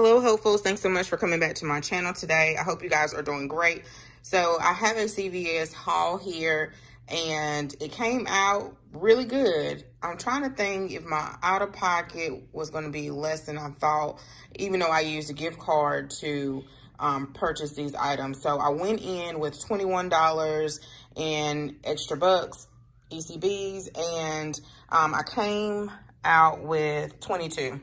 Hello, hopefuls. Thanks so much for coming back to my channel today. I hope you guys are doing great. So I have a CVS haul here and it came out really good. I'm trying to think if my out-of-pocket was going to be less than I thought, even though I used a gift card to purchase these items. So I went in with $21 and extra bucks, ECBs, and I came out with 22.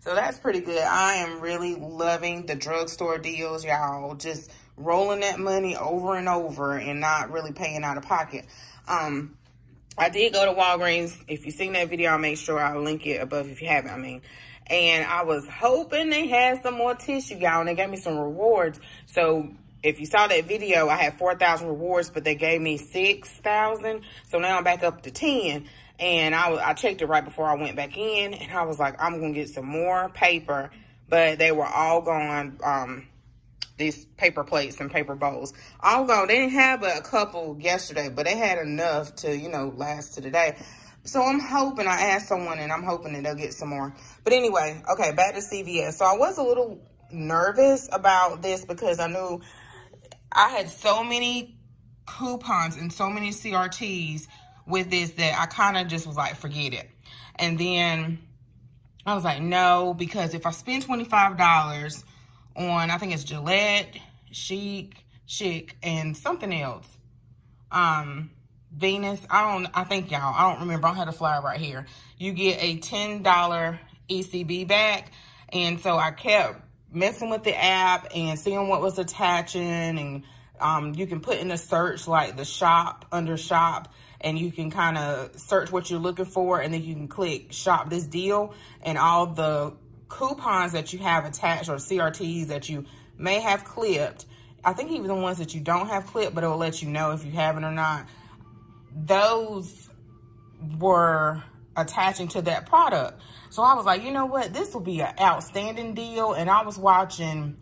So that's pretty good. I am really loving the drugstore deals, y'all. Just rolling that money over and over and not really paying out of pocket. I did go to Walgreens. If you've seen that video, I'll make sure I'll link it above if you haven't, And I was hoping they had some more tissue, y'all, and they gave me some rewards. So if you saw that video, I had 4,000 rewards, but they gave me 6,000. So now I'm back up to 10. And I checked it right before I went back in, and I was like, I'm going to get some more paper, but they were all gone, these paper plates and paper bowls. All gone. They didn't have a couple yesterday, but they had enough to, you know, last to the day. So I'm hoping, I asked someone, and I'm hoping that they'll get some more. But anyway, okay, back to CVS. So I was a little nervous about this because I knew I had so many coupons and so many CRTs with this that I kind of just was like, forget it. And then I was like, no, because if I spend $25 on, I think it's Gillette, Chic, and something else, Venus, I think y'all, I don't remember, I don't have the flyer right here. You get a $10 ECB back. And so I kept messing with the app and seeing what was attaching, and you can put in a search like the shop, under shop, and you can kind of search what you're looking for, and then you can click shop this deal, and all the coupons that you have attached or CRTs that you may have clipped, I think even the ones that you don't have clipped, but it will let you know if you haven't or not, those were attaching to that product. So I was like, you know what, this will be an outstanding deal. And I was watching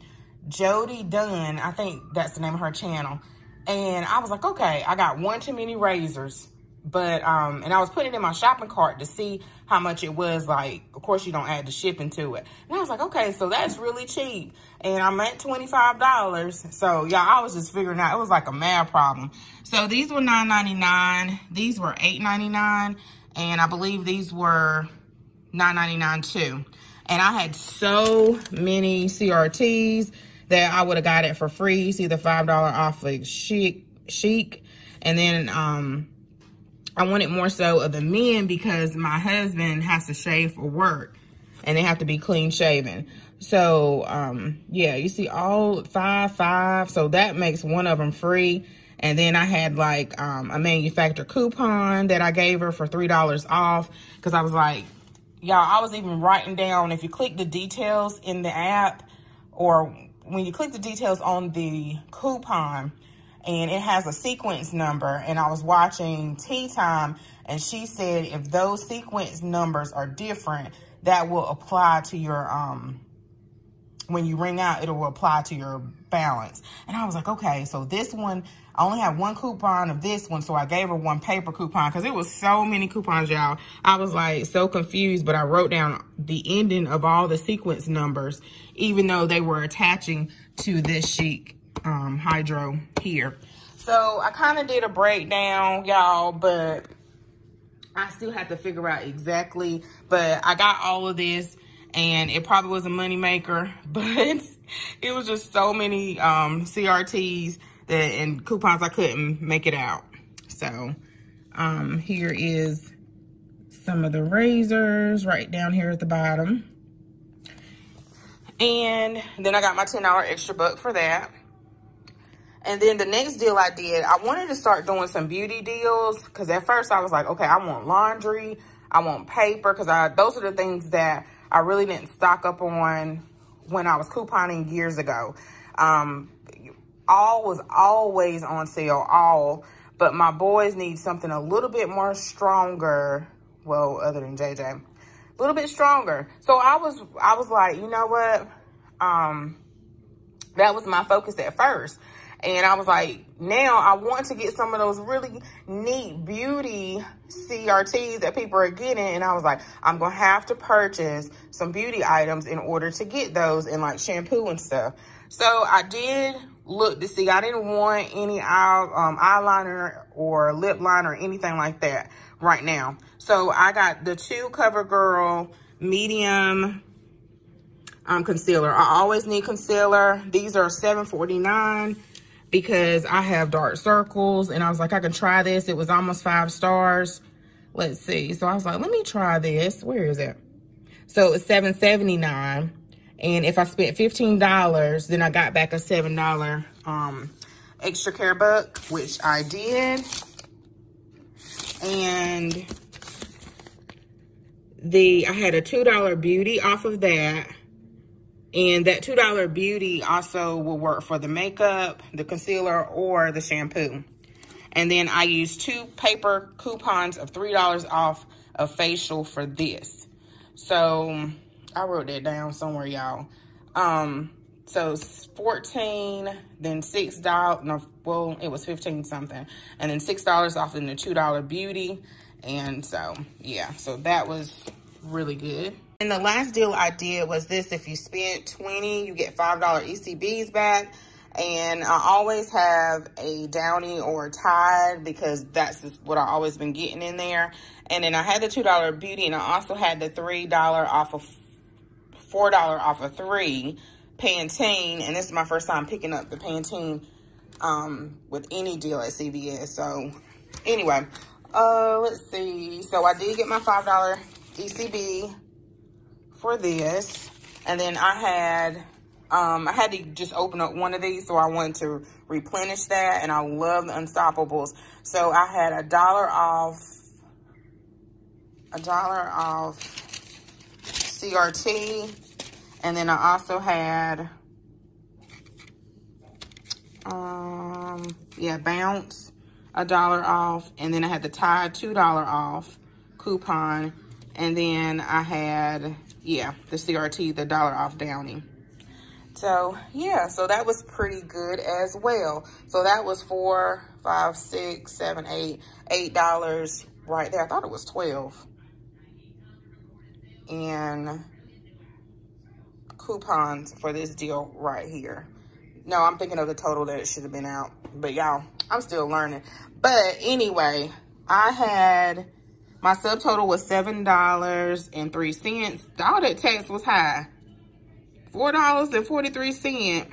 Jody Dunn, I think that's the name of her channel. And I was like, okay, I got one too many razors. But, and I was putting it in my shopping cart to see how much it was. Like, of course, you don't add the shipping to it. And I was like, okay, so that's really cheap. And I'm at $25. So, yeah, I was just figuring out, it was like a mad problem. So these were $9.99. These were $8.99. And I believe these were $9.99 too. And I had so many CRTs that I would have got it for free. You see the $5 off of Chic. And then I wanted more so of the men because my husband has to shave for work and they have to be clean shaven. So yeah, you see all 5. So that makes one of them free. And then I had like a manufacturer coupon that I gave her for $3 off, because I was like, y'all, I was even writing down, if you click the details in the app, or when you click the details on the coupon, and it has a sequence number, and I was watching Tea Time, and she said if those sequence numbers are different, that will apply to your, when you ring out, it will apply to your balance. And I was like, okay, so this one, I only have one coupon of this one, so I gave her one paper coupon, because it was so many coupons, y'all. I was like so confused, but I wrote down the ending of all the sequence numbers, even though they were attaching to this Chic Hydro here. So I kind of did a breakdown, y'all, but I still have to figure out exactly. But I got all of this, and it probably was a money maker, but it was just so many CRTs and coupons I couldn't make it out. So here is some of the razors right down here at the bottom. And then I got my $10 extra buck for that. And then the next deal I did, I wanted to start doing some beauty deals, because at first I was like, okay, I want laundry, I want paper, because those are the things that I really didn't stock up on when I was couponing years ago. All was always on sale, but my boys need something a little bit more stronger. Well, other than JJ, a little bit stronger. So I was like, you know what? That was my focus at first. And I was like, now I want to get some of those really neat beauty CRTs that people are getting. And I was like, I'm going to have to purchase some beauty items in order to get those, and like shampoo and stuff. So I did look to see. I didn't want any eyeliner or lip liner or anything like that right now. So I got the 2 CoverGirl medium concealer. I always need concealer. These are $7.49 because I have dark circles, and I was like, I can try this. It was almost 5 stars. Let's see. So I was like, let me try this. Where is it? So it's $7.79. And if I spent $15, then I got back a $7 extra care buck, which I did. And I had a $2 beauty off of that. And that $2 beauty also will work for the makeup, the concealer, or the shampoo. And then I used 2 paper coupons of $3 off a facial for this. So I wrote that down somewhere, y'all. So it's 14, then $6, no, well, it was 15 something. And then $6 off in the $2 beauty. And so, yeah, so that was really good. And the last deal I did was this: if you spend $20, you get $5 ECBs back. And I always have a Downy or a Tide because that's just what I've always been getting in there. And then I had the $2 beauty, and I also had the $3 off of $4 off of 3 Pantene. And this is my first time picking up the Pantene with any deal at CVS. So anyway, let's see. So I did get my $5 ECB for this, and then I had to just open up one of these, so I wanted to replenish that. And I love the Unstoppables, so I had $1 off CRT, and then I also had Bounce, $1 off, and then I had the Tide $2 off coupon, and then I had the CRT, the $1 off Downy. So yeah, so that was pretty good as well. So that was $4, $5, $6, $7, $8 right there. I thought it was 12. And coupons for this deal right here. No, I'm thinking of the total that it should have been out. But y'all, I'm still learning. But anyway, I had, my subtotal was $7.03. The audit tax was high, $4.43.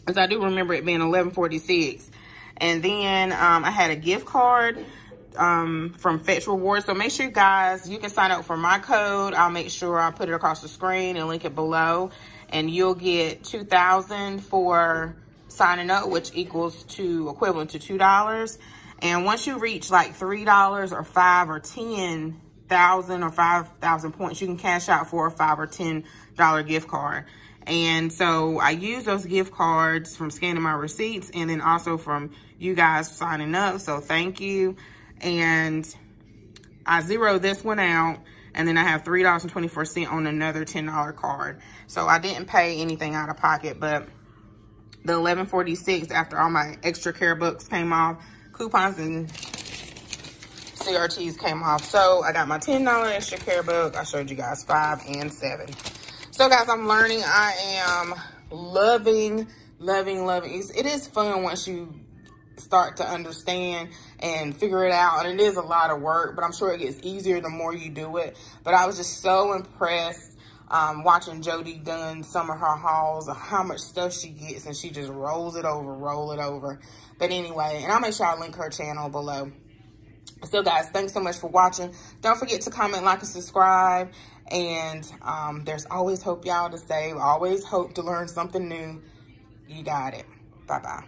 As I do remember it being $11.46. And then I had a gift card from Fetch Rewards. So make sure, you guys, you can sign up for my code. I'll make sure I put it across the screen and link it below. And you'll get $2,000 for signing up, which equals to equivalent to $2. And once you reach like $3 or 5 or 10,000 or 5,000 points, you can cash out for a $5 or $10 gift card. And so I use those gift cards from scanning my receipts, and then also from you guys signing up. So thank you. And I zeroed this one out, and then I have $3.24 on another $10 card. So I didn't pay anything out of pocket, but the $11.46 after all my extra care books came off, coupons and CRTs came off. So I got my $10 extra care book. I showed you guys 5 and 7. So guys, I'm learning. I am loving it. Is fun once you start to understand and figure it out, and it is a lot of work, but I'm sure it gets easier the more you do it. But I was just so impressed watching Jody done some of her hauls of how much stuff she gets, and she just roll it over. But anyway, and I'll make sure I link her channel below. So guys, thanks so much for watching. Don't forget to comment, like, and subscribe. And there's always hope, y'all, to save. Always hope to learn something new. You got it. Bye-bye.